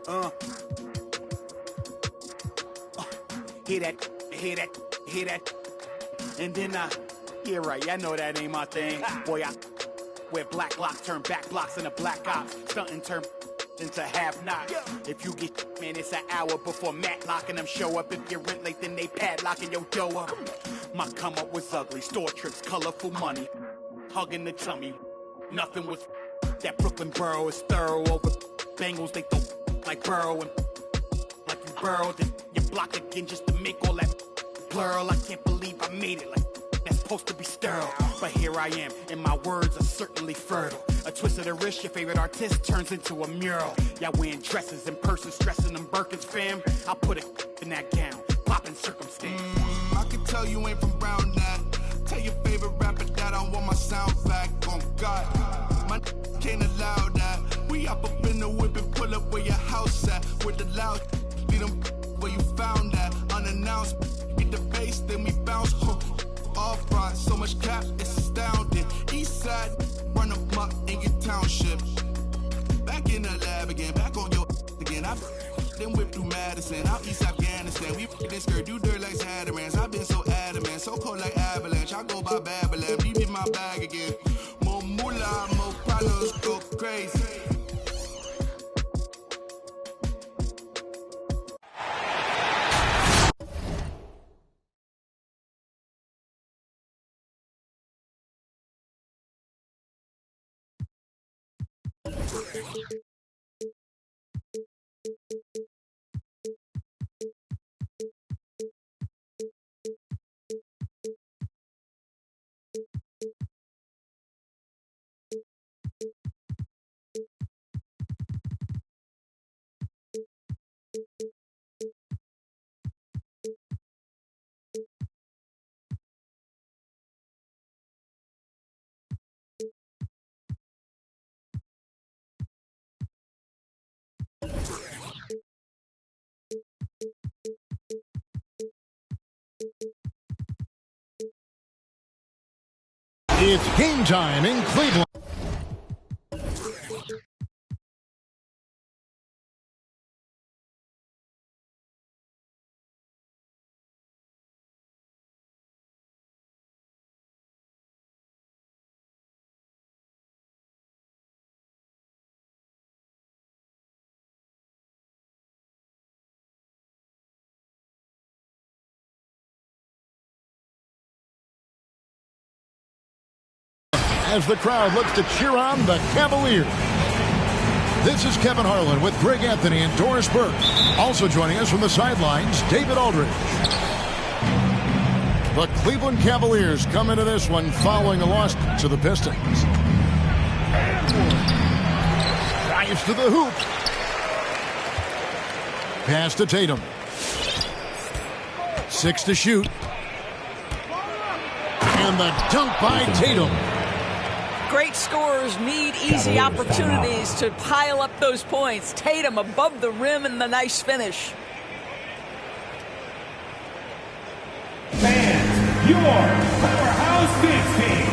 Uh. Hear that, hear that, hear that. And then yeah, right, I know that ain't my thing. Boy, I wear black locks, turn back blocks into black ops. Stunting turn into half knots. If you get, man, it's an hour before Matlock and them show up. If you're rent late, then they padlocking your dough up. My come up was ugly, store trips, colorful money. Hugging the tummy, nothing was. That Brooklyn borough is thorough over Bengals. They throw like Burrow and like you burrowed and you block again just to make all that plural. I can't believe I made it like that's supposed to be sterile. But here I am, and my words are certainly fertile. A twist of the wrist, your favorite artist turns into a mural. Y'all wearing dresses in person, stressing them Birkins, fam. I'll put it in that gown, popping circumstance. I can tell you ain't from round that. Tell your favorite rapper that I want my sound back. On God, my can't allow that. We up in the whip and pull up where your house at. With the loud, lead them where you found that. Unannounced, get the bass, then we bounce. Off front, so much cap, it's astounding. East side, run them up in your township. Back in the lab again, back on your again. I then whip through Madison, out East Afghanistan. We this skirt, do dirt like Saturans. I've been so adamant, so cold like avalanche. I go by Babylon, beat me my bag again. More moolah, more problems, go crazy. It's game time in Cleveland. As the crowd looks to cheer on the Cavaliers. This is Kevin Harlan with Greg Anthony and Doris Burke. Also joining us from the sidelines, David Aldridge. The Cleveland Cavaliers come into this one following a loss to the Pistons. Drives to the hoop. Pass to Tatum. 6 to shoot. And the dunk by Tatum. Great scorers need easy opportunities to pile up those points. Tatum above the rim and the nice finish. Fans, your powerhouse Knicks team.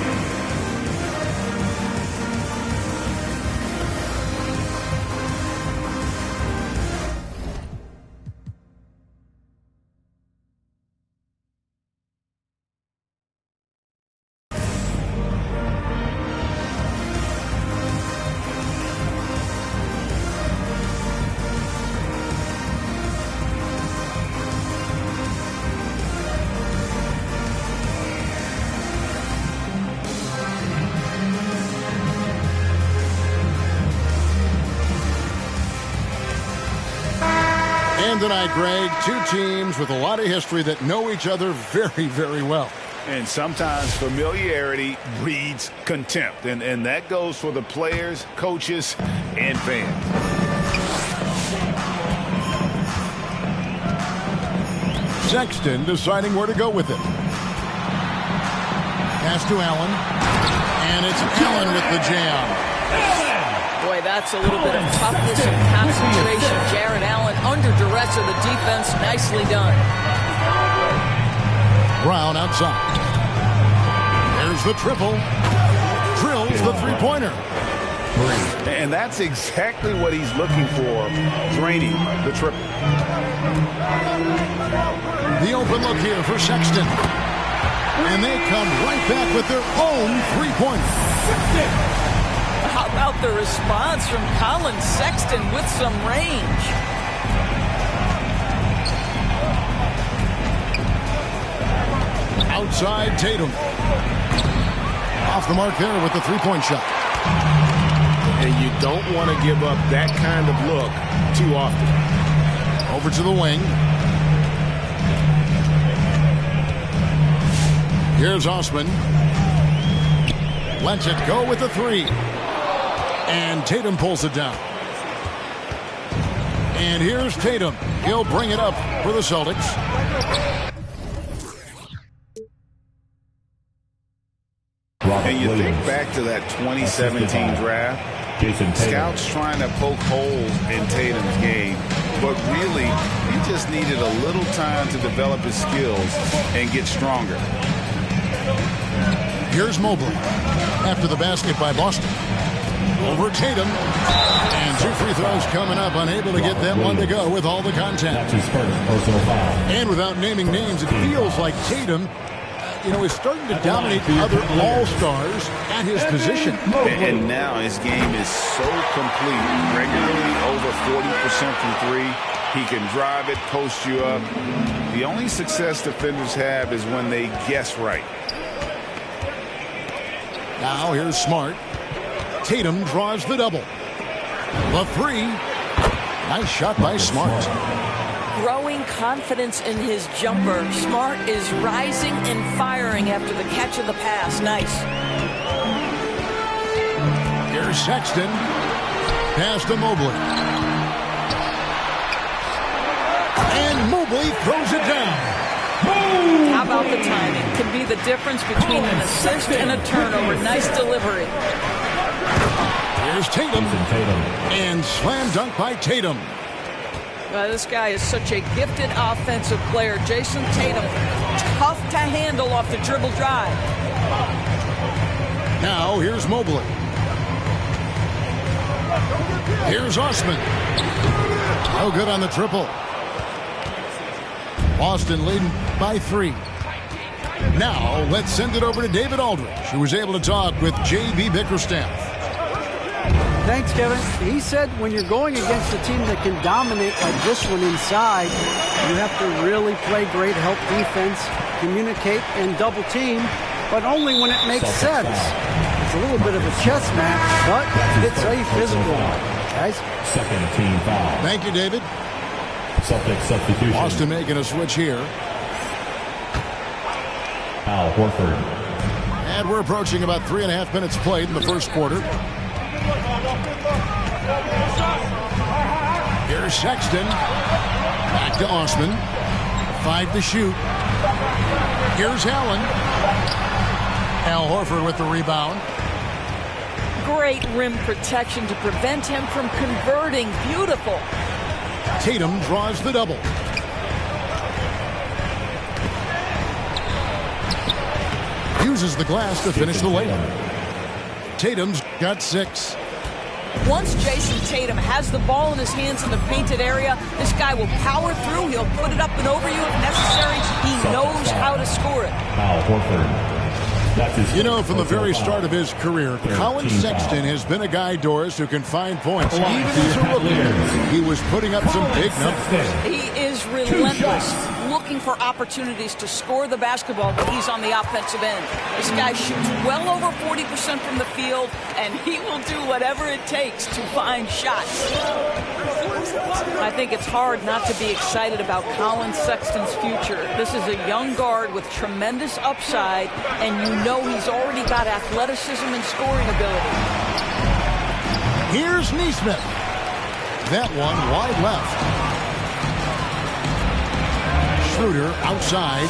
Tonight, Greg, two teams with a lot of history that know each other very, very well. And sometimes familiarity breeds contempt, and that goes for the players, coaches, and fans. Nextgen deciding where to go with it. Pass to Allen, and it's Allen with the jam. Boy, that's a little bit of toughness and concentration. Jared Allen under duress of the defense. Nicely done. Brown outside. There's the triple. Drills the three-pointer. And that's exactly what he's looking for, draining the triple. The open look here for Sexton. And they come right back with their own three-pointer. How about the response from Colin Sexton with some range? Outside Tatum. Off the mark there with the three-point shot. And you don't want to give up that kind of look too often. Over to the wing. Here's Osman. Lets it go with the three. And Tatum pulls it down. And here's Tatum. He'll bring it up for the Celtics. And you think back to that 2017 draft, scouts trying to poke holes in Tatum's game, but really, he just needed a little time to develop his skills and get stronger. Here's Mobley after the basket by Boston. Over Tatum. And two free throws coming up, unable to get that one to go with all the contact. And without naming names, it feels like Tatum is starting to dominate other all-stars at his position. And now his game is so complete. Regularly over 40% from three. He can drive it, post you up. The only success defenders have is when they guess right. Now here's Smart. Tatum draws the double. The three. Nice shot by Smart. Growing confidence in his jumper. Smart is rising and firing after the catch of the pass. Nice. Here's Sexton. Pass to Mobley. And Mobley throws it down. How about the timing? Can be the difference between an assist and a turnover. Nice delivery. Here's Tatum. And slam dunk by Tatum. This guy is such a gifted offensive player. Jason Tatum, tough to handle off the dribble drive. Now here's Mobley. Here's Osman. No good on the triple. Boston leading by 3. Now let's send it over to David Aldridge, who was able to talk with J.B. Bickerstaff. Thanks, Kevin. He said when you're going against a team that can dominate like this one inside, you have to really play great help defense, communicate, and double team, but only when it makes sense. It's a little bit of a chess match, but it's a physical one, guys. Second team foul. Thank you, David. Celtics substitution. Boston making a switch here. Al Horford. And we're approaching about 3.5 minutes played in the first quarter. Here's Sexton. Back to Osman. 5 to shoot. Here's Allen. Al Horford with the rebound. Great rim protection to prevent him from converting. Beautiful. Tatum draws the double. Uses the glass to finish the layup. Tatum's got 6. Once Jason Tatum has the ball in his hands in the painted area, this guy will power through. He'll put it up and over you if necessary. He knows how to score it. Al Horford. From the very start of his career, Colin Sexton has been a guy, Doris, who can find points. Even as a rookie, he was putting up some big numbers. He is relentless, looking for opportunities to score the basketball when he's on the offensive end. This guy shoots well over 40% from the field, and he will do whatever it takes to find shots. I think it's hard not to be excited about Colin Sexton's future. This is a young guard with tremendous upside, and you know he's already got athleticism and scoring ability. Here's Neesmith. That one wide left. Schroeder outside.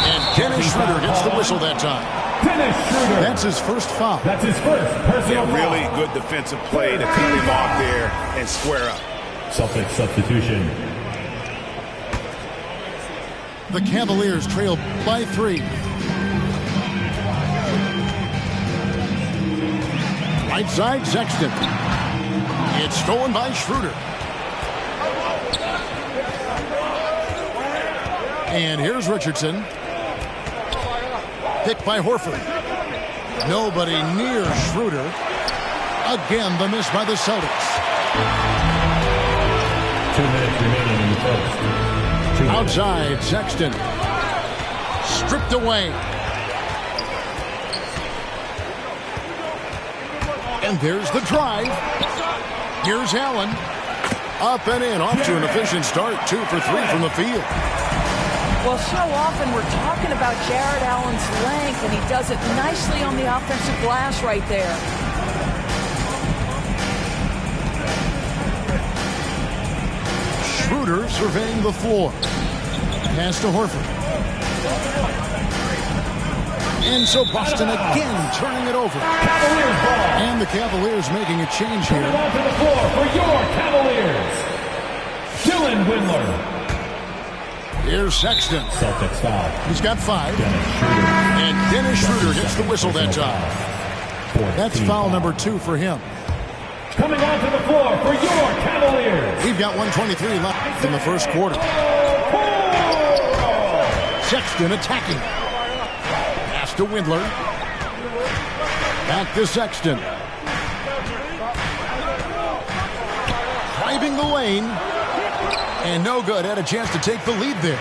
And Dennis Schroeder gets the whistle that time. Dennis Schroeder. That's his first foul. That's his first personal foul. Really good defensive play to cut him off there and square up. Celtics substitution. The Cavaliers trail by 3. Right side, Sexton. It's stolen by Schroeder. And here's Richardson. Picked by Horford. Nobody near Schroeder. Again, the miss by the Celtics. 2 minutes remaining in the first. Outside, Sexton. Stripped away. And there's the drive. Here's Allen. Up and in, off to an efficient start. 2 for 3 from the field. Well, so often we're talking about Jared Allen's length, and he does it nicely on the offensive glass right there. Schroeder surveying the floor. Pass to Horford. And so Boston again turning it over. Cavaliers ball. And the Cavaliers making a change here. Coming onto the floor for your Cavaliers, Dylan Windler. Here's Sexton. Celtics foul. He's got 5. Dennis Schroeder. And Dennis Schroeder gets the whistle that time. That's foul number 2 for him. Coming onto the floor for your Cavaliers. We've got 1:23 left in the first quarter. Sexton attacking. Pass to Windler. Back to Sexton. Driving the lane. And no good. Had a chance to take the lead there.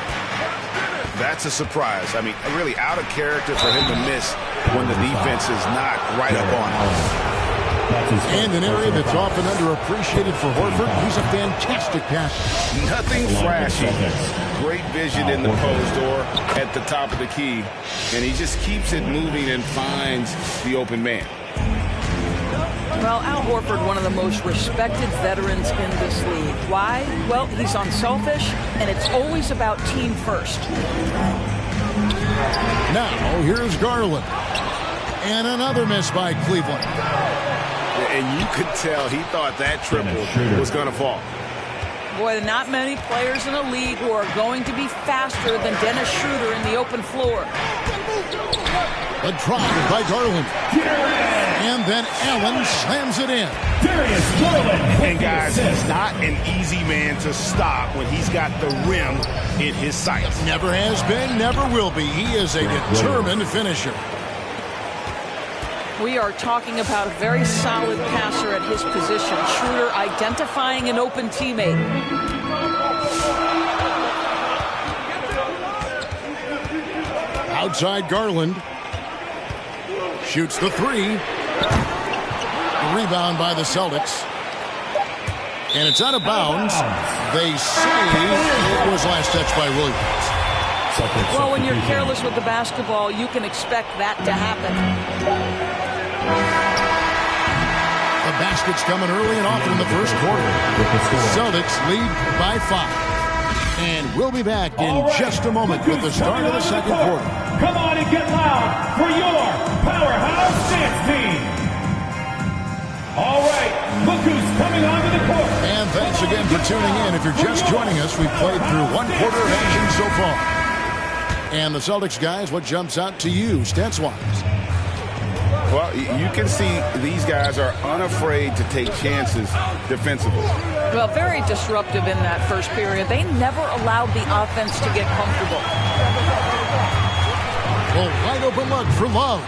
That's a surprise. I mean, really out of character for him to miss when the defense is not right up on him. And an area that's often underappreciated for Horford. He's a fantastic passer. Nothing flashy. Great vision in the post or at the top of the key. And he just keeps it moving and finds the open man. Well, Al Horford, one of the most respected veterans in this league. Why? Well, he's unselfish, and it's always about team first. Now, here's Garland. And another miss by Cleveland. And you could tell he thought that triple was going to fall. Boy, not many players in the league who are going to be faster than Dennis Schroeder in the open floor. A drive by Garland. And then Allen slams it in. And guys, he's not an easy man to stop when he's got the rim in his sights. Never has been, never will be. He is a determined finisher. We are talking about a very solid passer at his position. Schroeder identifying an open teammate. Outside Garland. Shoots the 3. Rebound by the Celtics. And it's out of bounds. They say it was last touched by Williams. Well, when you're careless with the basketball, you can expect that to happen. The basket's coming early and often in the first quarter. Celtics lead by 5. And we'll be back in just a moment with the start of the second quarter. Come on and get loud for your powerhouse dance team. All right, look who's coming onto the court. And thanks again for tuning in. If you're just joining us, we've played through 1 quarter of action so far. And the Celtics guys, what jumps out to you, stats-wise? Well, you can see these guys are unafraid to take chances defensively. Well, very disruptive in that first period. They never allowed the offense to get comfortable. Well, wide open look for Love.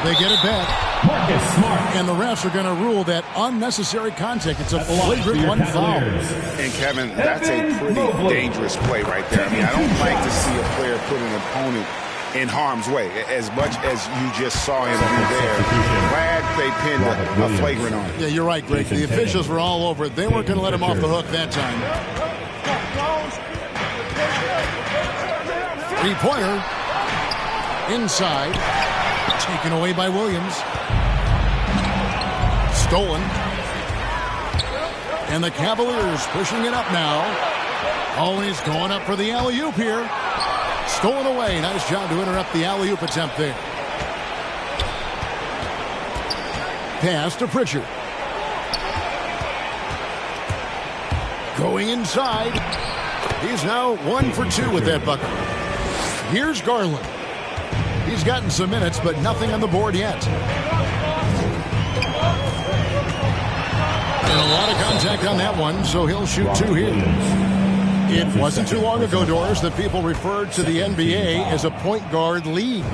They get it back. Marcus Smart. And the refs are going to rule that unnecessary contact. It's a flagrant 1 foul. And Kevin, that's a pretty dangerous play right there. I mean, I don't like to see a player put an opponent in harm's way, as much as you just saw him do there. Glad they pinned a flagrant on him. Yeah, you're right, Greg. The officials were all over it. They weren't going to let him off the hook that time. 3-pointer. Inside. Taken away by Williams. Stolen. And the Cavaliers pushing it up now. Always going up for the alley-oop here. Stolen away. Nice job to interrupt the alley-oop attempt there. Pass to Pritchard. Going inside. He's now 1 for 2 with that bucket. Here's Garland. He's gotten some minutes, but nothing on the board yet. contact on that one, so he'll shoot 2 here. It wasn't too long ago, Doris, that people referred to the NBA as a point guard league.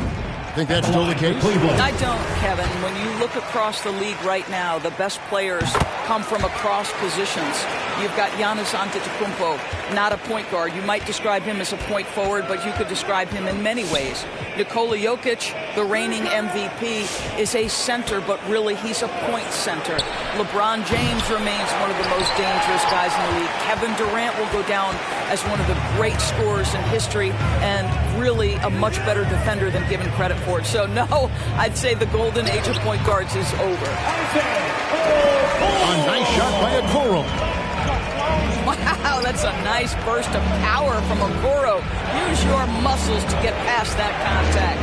Think that's still the case? I don't, Kevin. When you look across the league right now, the best players come from across positions. You've got Giannis Antetokounmpo, not a point guard. You might describe him as a point forward, but you could describe him in many ways. Nikola Jokic, the reigning MVP, is a center, but really he's a point center. LeBron James remains one of the most dangerous guys in the league. Kevin Durant will go down as one of the great scorers in history and really a much better defender than given credit for it. So, no, I'd say the golden age of point guards is over. A nice shot by Okoro. Wow, that's a nice burst of power from Okoro. Use your muscles to get past that contact.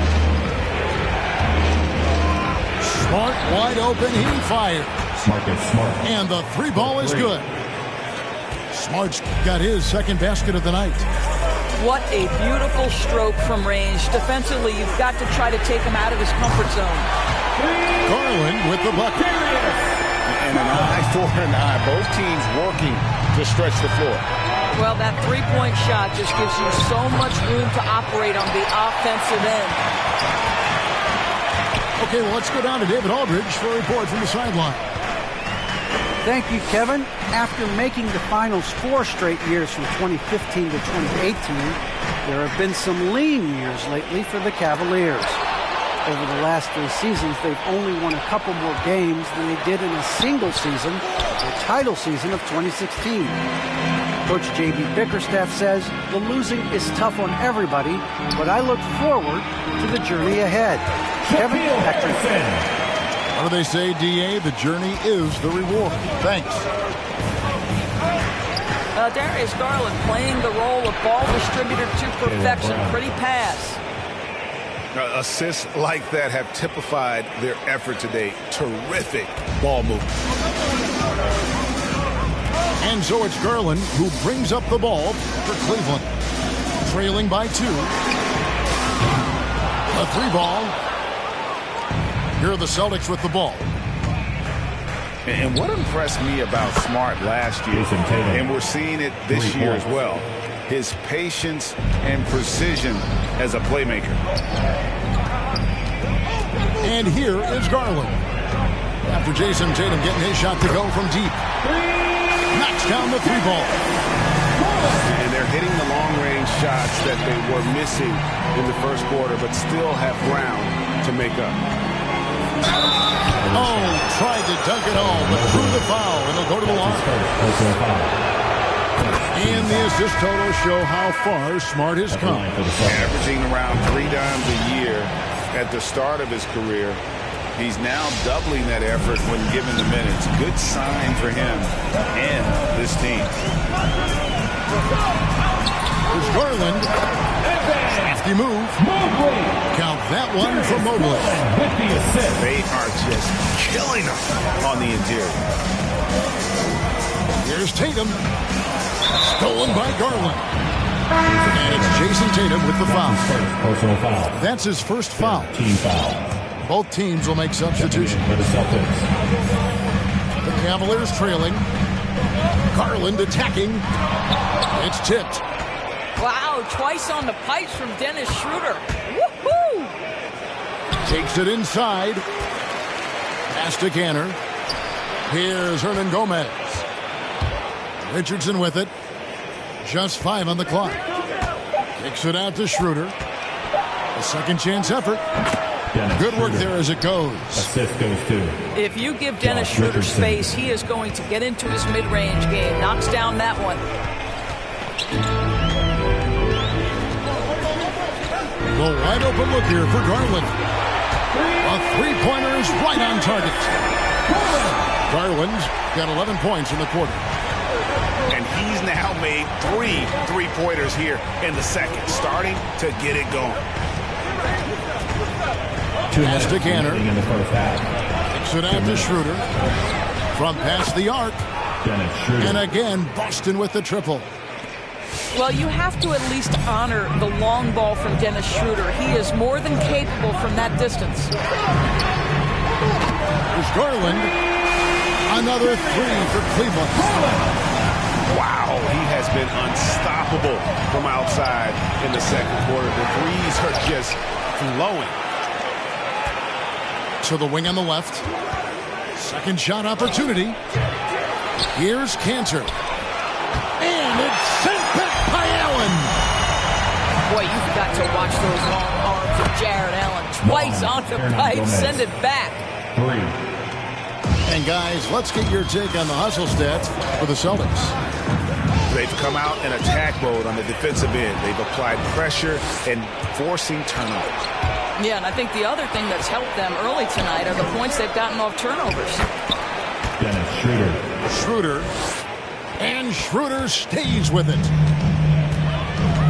Smart wide open, he fires. Smart. And the 3 ball is good. Smart's got his second basket of the night. What a beautiful stroke from range. Defensively, you've got to try to take him out of his comfort zone. Garland with the bucket. And an eye for an eye. Both teams working to stretch the floor. Well, that three-point shot just gives you so much room to operate on the offensive end. Okay, well, let's go down to David Aldridge for a report from the sideline. Thank you, Kevin. After making the finals 4 straight years from 2015 to 2018, there have been some lean years lately for the Cavaliers. Over the last 3 seasons, they've only won a couple more games than they did in a single season, the title season of 2016. Coach J.B. Bickerstaff says the losing is tough on everybody, but I look forward to the journey ahead. Kevin, back to you. What do they say, D.A.? The journey is the reward. Thanks. Darius Garland playing the role of ball distributor to perfection. Pretty pass. Assists like that have typified their effort today. Terrific ball movement. And so it's Garland who brings up the ball for Cleveland. Trailing by 2. A 3 ball. Here are the Celtics with the ball. And what impressed me about Smart last year, and we're seeing it this year as well, his patience and precision as a playmaker. And here is Garland. After Jason Tatum getting his shot to go from deep. Knocks down the 3 ball. And they're hitting the long-range shots that they were missing in the first quarter, but still have ground to make up. Oh, tried to dunk it home, but threw the foul, and he'll go to the line. And the assist totals show how far Smart has come. Averaging around 3 times a year at the start of his career. He's now doubling that effort when given the minutes. Good sign for him and this team. Here's Garland. Hefty move. Count that one for Mobley. They are just killing them on the interior. Here's Tatum. Stolen by Garland. And it's Jason Tatum with the foul. Personal foul. That's his first foul. Team foul. Both teams will make substitutions. For the Celtics. The Cavaliers trailing. Garland attacking. It's tipped. Wow, twice on the pipes from Dennis Schroeder. Woohoo! Takes it inside. Pass to Canner. Here's Hernan Gomez. Richardson with it. Just 5 on the clock. Kicks it out to Schroeder. A second chance effort. Good work there as it goes. Assist goes to. If you give Dennis Schroeder space, he is going to get into his mid-range game. Knocks down that one. The wide open look here for Garland. A 3-pointer is right on target. Garland's got 11 points in the quarter. And he's now made 3 3-pointers here in the second, starting to get it going. Pass to Canner. In the first half. Kicks it out to Schroeder. From past the arc. Dennis Schroeder. And again, Boston with the triple. Well, you have to at least honor the long ball from Dennis Schroeder. He is more than capable from that distance. There's Garland. Another three for Cleveland. Wow, he has been unstoppable from outside in the second quarter. The threes are just flowing. To the wing on the left. Second shot opportunity. Here's Cantor. And it's sent back by Allen. Boy, you've got to watch those long arms of Jared Allen. Twice on the pipe, send it back. 3. And guys, let's get your take on the hustle stats for the Celtics. They've come out in attack mode on the defensive end. They've applied pressure and forcing turnovers. Yeah, and I think the other thing that's helped them early tonight are the points they've gotten off turnovers. Dennis Schroeder. Schroeder. And Schroeder stays with it.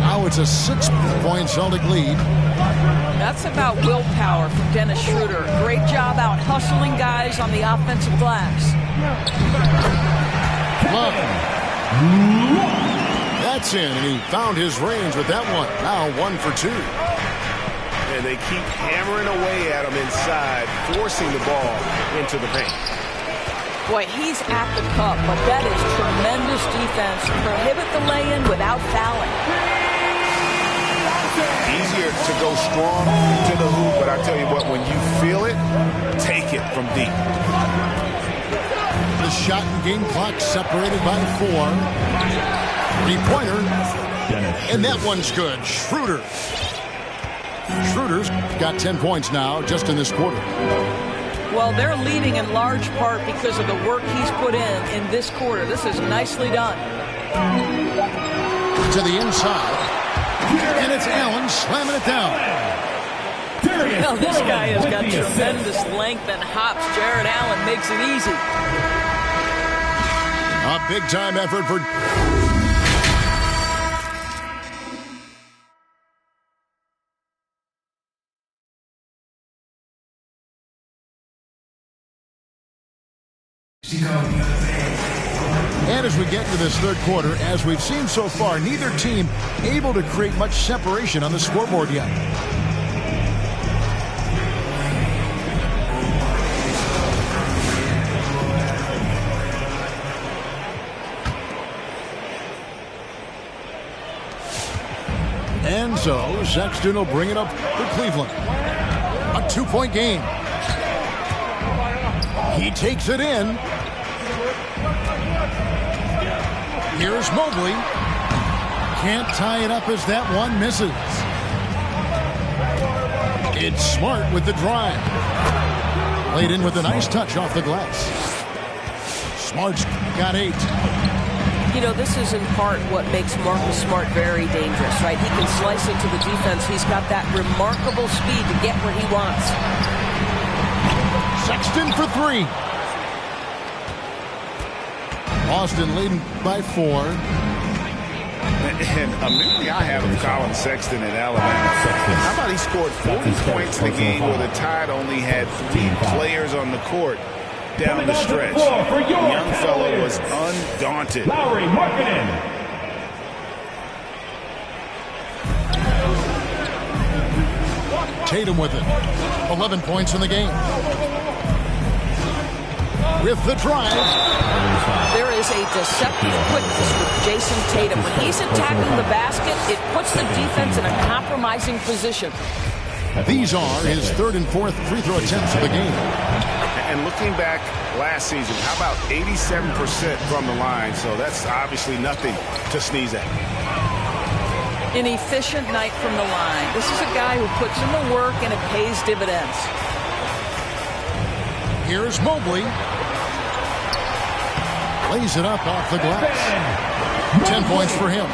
Now it's a 6-point Celtic lead. That's about willpower from Dennis Schroeder. Great job out hustling guys on the offensive glass. Love. That's in, and he found his range with that one. Now 1 for 2. And they keep hammering away at him inside, forcing the ball into the paint. Boy, he's at the cup, but that is tremendous defense. Prohibit the lay-in without fouling. Easier to go strong to the hoop, but I tell you what, when you feel it, take it from deep. The shot and game clock separated by 4. Three-pointer. And that one's good. Schroeder. Schroeder's got 10 points now just in this quarter. Well, they're leading in large part because of the work he's put in this quarter. This is nicely done. To the inside. And it's Allen slamming it down. Well, this guy has got tremendous length and hops. Jared Allen makes it easy. A big-time effort for... And as we get into this third quarter, as we've seen so far, neither team able to create much separation on the scoreboard yet. And so Sexton will bring it up for Cleveland. A 2-point game. He takes it in. Here's Mobley. Can't tie it up as that one misses. It's Smart with the drive. Played in with a nice touch off the glass. Smart's got 8. You know, this is in part what makes Marcus Smart very dangerous, right? He can slice into the defense. He's got that remarkable speed to get where he wants. Sexton for 3. Boston leading by 4. And a memory I have of Colin Sexton at Alabama. How about he scored 40 points in the game where the Tide only had 3 players on the court down the stretch. The young fellow was undaunted. Lowry Markkanen. Tatum with it. 11 points in the game. With the drive. There is a deceptive quickness with Jason Tatum. When he's attacking the basket, it puts the defense in a compromising position. These are his 3rd and 4th free throw attempts of the game. And looking back last season, how about 87% from the line? So that's obviously nothing to sneeze at. An efficient night from the line. This is a guy who puts in the work and it pays dividends. Here's Mobley. Lays it up off the glass. 10 points for him.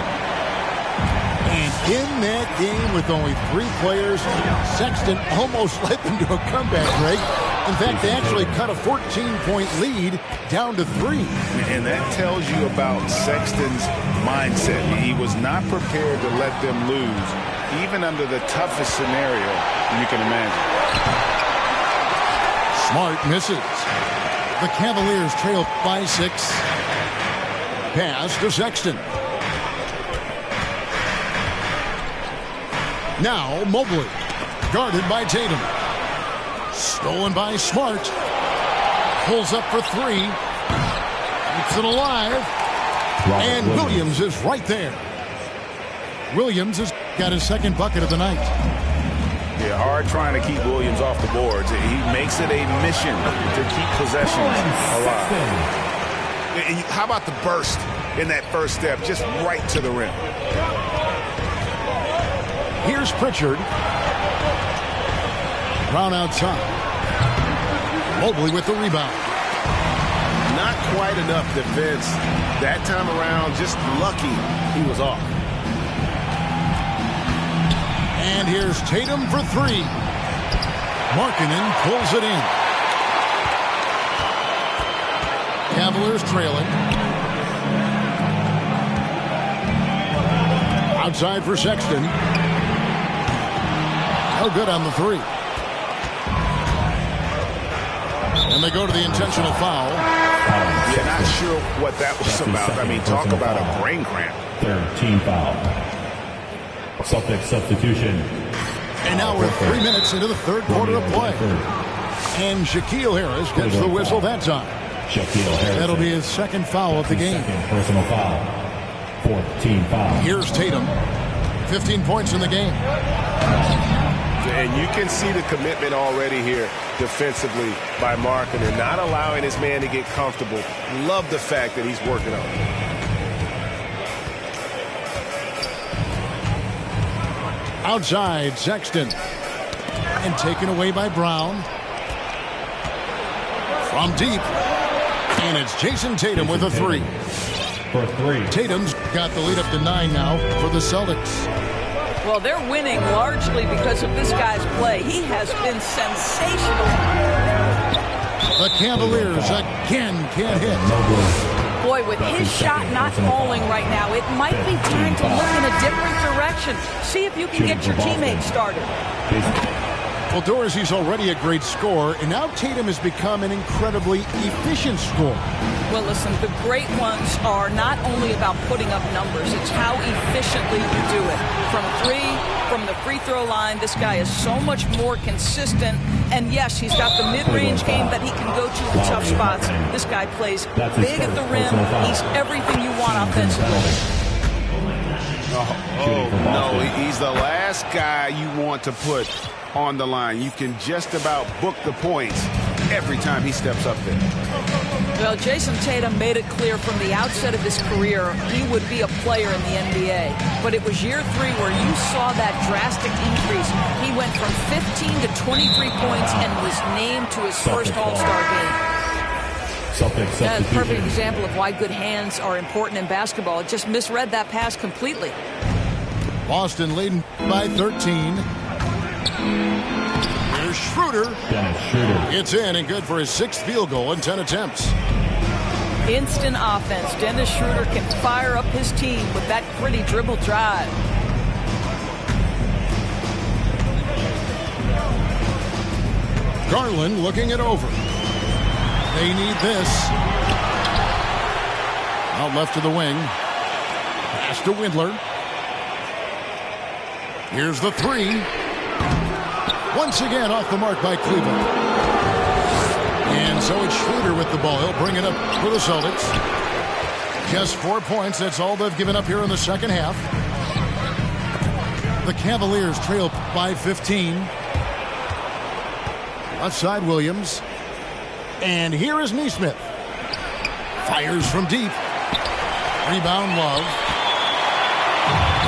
And in that game with only 3 players, Sexton almost led them to a comeback break. In fact, they actually cut a 14-point lead down to 3. And that tells you about Sexton's mindset. He was not prepared to let them lose, even under the toughest scenario you can imagine. Smart misses. The Cavaliers trail by 6. Pass to Sexton. Now Mobley. Guarded by Tatum. Stolen by Smart. Pulls up for 3. Keeps it alive. And Williams is right there. Williams has got his second bucket of the night. Yeah, hard trying to keep Williams off the boards. He makes it a mission to keep possessions alive. And how about the burst in that first step, just right to the rim? Here's Pritchard. Brown outside. Mobley with the rebound. Not quite enough defense that time around. Just lucky he was off. And here's Tatum for three. Markkanen pulls it in. Cavaliers trailing. Outside for Sexton. No good on the three. And they go to the intentional foul. Yeah, not sure what that was about. I mean, talk about a brain cramp. Third team foul. Celtics substitution. And now we're 3 minutes into the third quarter of play. And Shaquille Harris gets the whistle that time. That'll be his second foul of the game. Personal foul. Fourth team foul. Here's Tatum. 15 points in the game. And you can see the commitment already here defensively by Markkanen, not allowing his man to get comfortable. Love the fact that he's working on it. Outside, Sexton. And taken away by Brown. From deep. And it's Jason Tatum with a three. For three. Tatum's got the lead up to 9 now for the Celtics. Well, they're winning largely because of this guy's play. He has been sensational. The Cavaliers again can't hit. Boy, with his shot not falling right now, it might be time to look in a different direction. See if you can get your teammates started. Well, Dorsey's already a great scorer, and now Tatum has become an incredibly efficient scorer. Well, listen, the great ones are not only about putting up numbers, it's how efficiently you do it. From three, from the free throw line, this guy is so much more consistent. And yes, he's got the mid-range game that he can go to in tough spots. This guy plays big at the rim. He's everything you want offensively. No, he's the last guy you want to put on the line. You can just about book the points every time he steps up there. Well, Jason Tatum made it clear from the outset of his career he would be a player in the NBA. But it was year 3 where you saw that drastic increase. He went from 15 to 23 points and was named to his first All-Star game. That's a perfect example of why good hands are important in basketball. It just misread that pass completely. Boston leading by 13. Here's Schroeder. It's in and good for his 6th field goal in 10 attempts. Instant offense. Dennis Schroeder can fire up his team with that pretty dribble drive. Garland looking it over. They need this. Out left to the wing. Pass to Windler. Here's the 3. Once again off the mark by Cleveland. And so it's Schroeder with the ball. He'll bring it up for the Celtics. Just 4 points. That's all they've given up here in the second half. The Cavaliers trail by 15. Left side, Williams. And here is Nesmith. Fires from deep. Rebound, Love.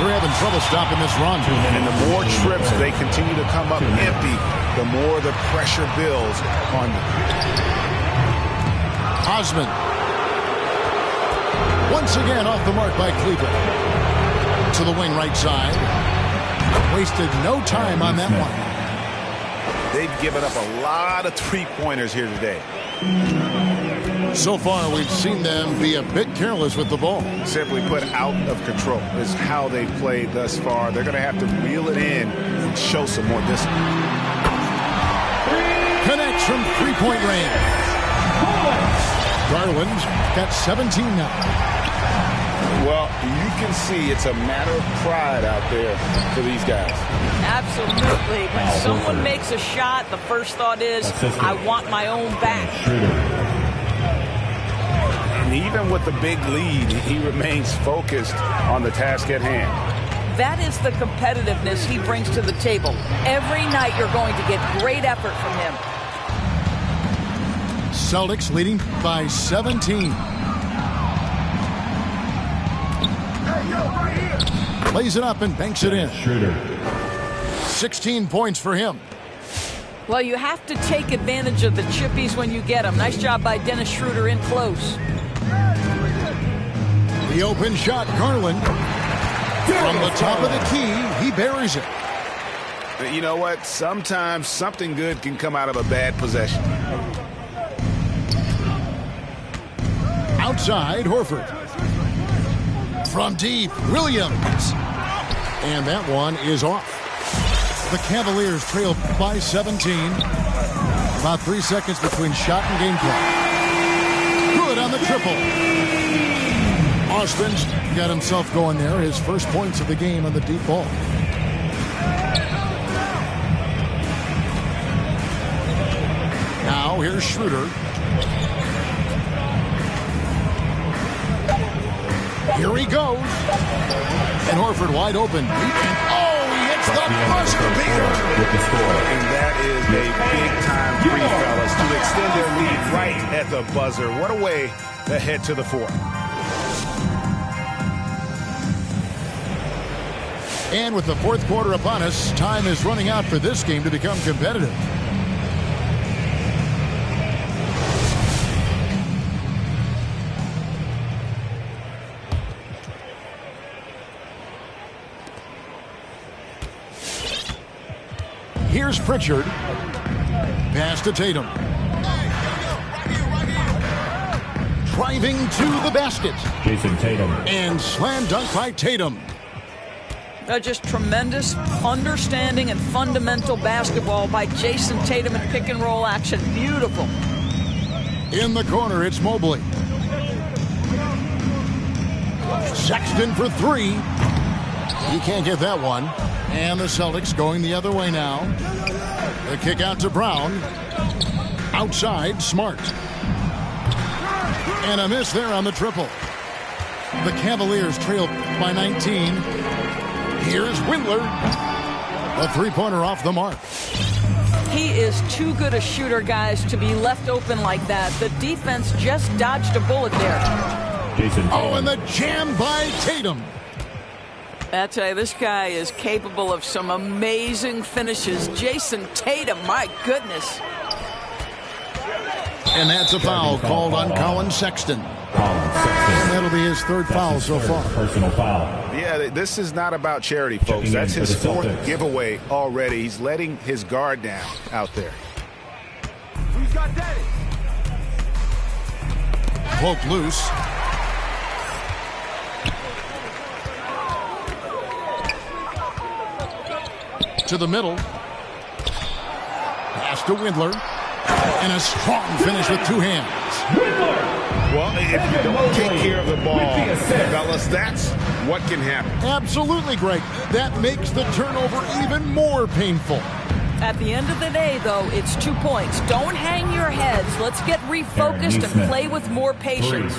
They're having trouble stopping this run. And the more trips they continue to come up empty, the more the pressure builds on them. Osman. Once again off the mark by Cleveland. To the wing right side. Wasted no time on that one. They've given up a lot of three-pointers here today. So far, we've seen them be a bit careless with the ball. Simply put, out of control is how they've played thus far. They're going to have to reel it in and show some more discipline. Connects from three-point range. Garland's got 17 now. Well, you can see it's a matter of pride out there for these guys. Absolutely. When someone makes a shot, the first thought is, I want my own back. And even with the big lead, he remains focused on the task at hand. That is the competitiveness he brings to the table. Every night you're going to get great effort from him. Celtics leading by 17. Plays it up and banks it in. Schroeder. 16 points for him. Well, you have to take advantage of the chippies when you get them. Nice job by Dennis Schroeder in close. The open shot, Garland. From the top of the key, he buries it. You know what? Sometimes something good can come out of a bad possession. Outside, Horford. From deep, Williams. And that one is off. The Cavaliers trail by 17. About 3 seconds between shot and game clock. Good on the triple. Austin's got himself going there. His first points of the game on the deep ball. Now here's Schroeder. Here he goes. And Horford wide open. Oh, he hits the buzzer beater. And that is a big-time three, fellas, to extend their lead right at the buzzer. What a way to head to the fourth. And with the fourth quarter upon us, time is running out for this game to become competitive. Here's Pritchard. Pass to Tatum. Driving to the basket. Jason Tatum. And slam dunk by Tatum. Just tremendous understanding and fundamental basketball by Jason Tatum in pick and roll action. Beautiful. In the corner, it's Mobley. Sexton for three. He can't get that one. And the Celtics going the other way now. The kick out to Brown. Outside, Smart. And a miss there on the triple. The Cavaliers trail by 19. Here's Windler. A three-pointer off the mark. He is too good a shooter, guys, to be left open like that. The defense just dodged a bullet there. Oh, and the jam by Tatum. I tell you, this guy is capable of some amazing finishes. Jason Tatum, my goodness. And that's a foul called on Colin Sexton. And that'll be his third foul so far. Personal foul. Yeah, this is not about charity, folks. That's his fourth giveaway already. He's letting his guard down out there. Who's got daddy? Poke loose. To the middle. Pass to Windler. And a strong finish with two hands. Well, if you don't take care of the ball, fellas, that's what can happen. Absolutely, Greg. That makes the turnover even more painful. At the end of the day, though, it's 2 points. Don't hang your heads. Let's get refocused and play with more patience.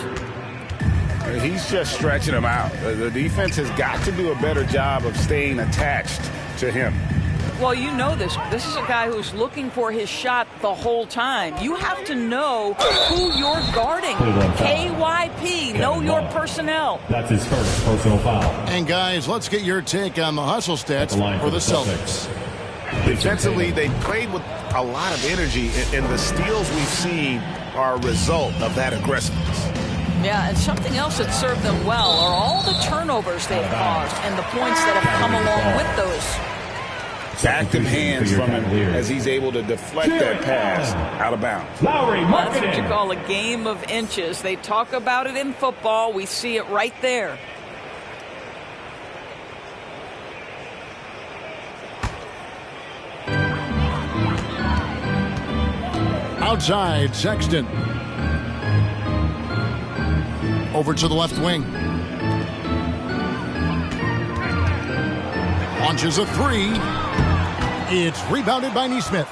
He's just stretching them out. The defense has got to do a better job of staying attached to him. Well, you know this. This is a guy who's looking for his shot the whole time. You have to know who you're guarding. KYP, know your personnel. That's his first personal foul. And, guys, let's get your take on the hustle stats for the Celtics. Defensively, they played with a lot of energy, and the steals we've seen are a result of that aggressiveness. Yeah, and something else that served them well are all the turnovers they've caused and the points that have come along with those. Active hands from him as he's able to deflect that pass out of bounds. That's what you call a game of inches. They talk about it in football. We see it right there. Outside, Sexton. Over to the left wing. Launches a three. It's rebounded by Nesmith.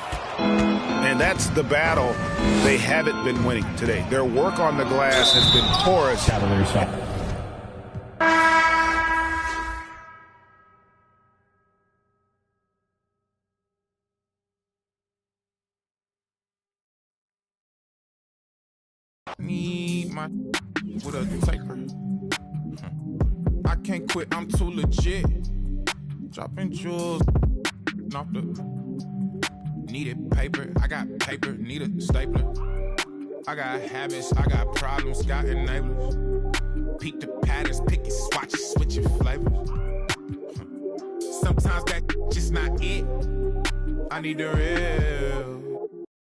And that's the battle they haven't been winning today. Their work on the glass has been porous. Cavaliers foul. Need my with a taper. I can't quit, I'm too legit. Dropping jewels off the needed paper. I got paper, need a stapler. I got habits, I got problems, got enablers. Peek the patterns, pick it, swatch it, switch your flavors. Sometimes that just not it. I need the real.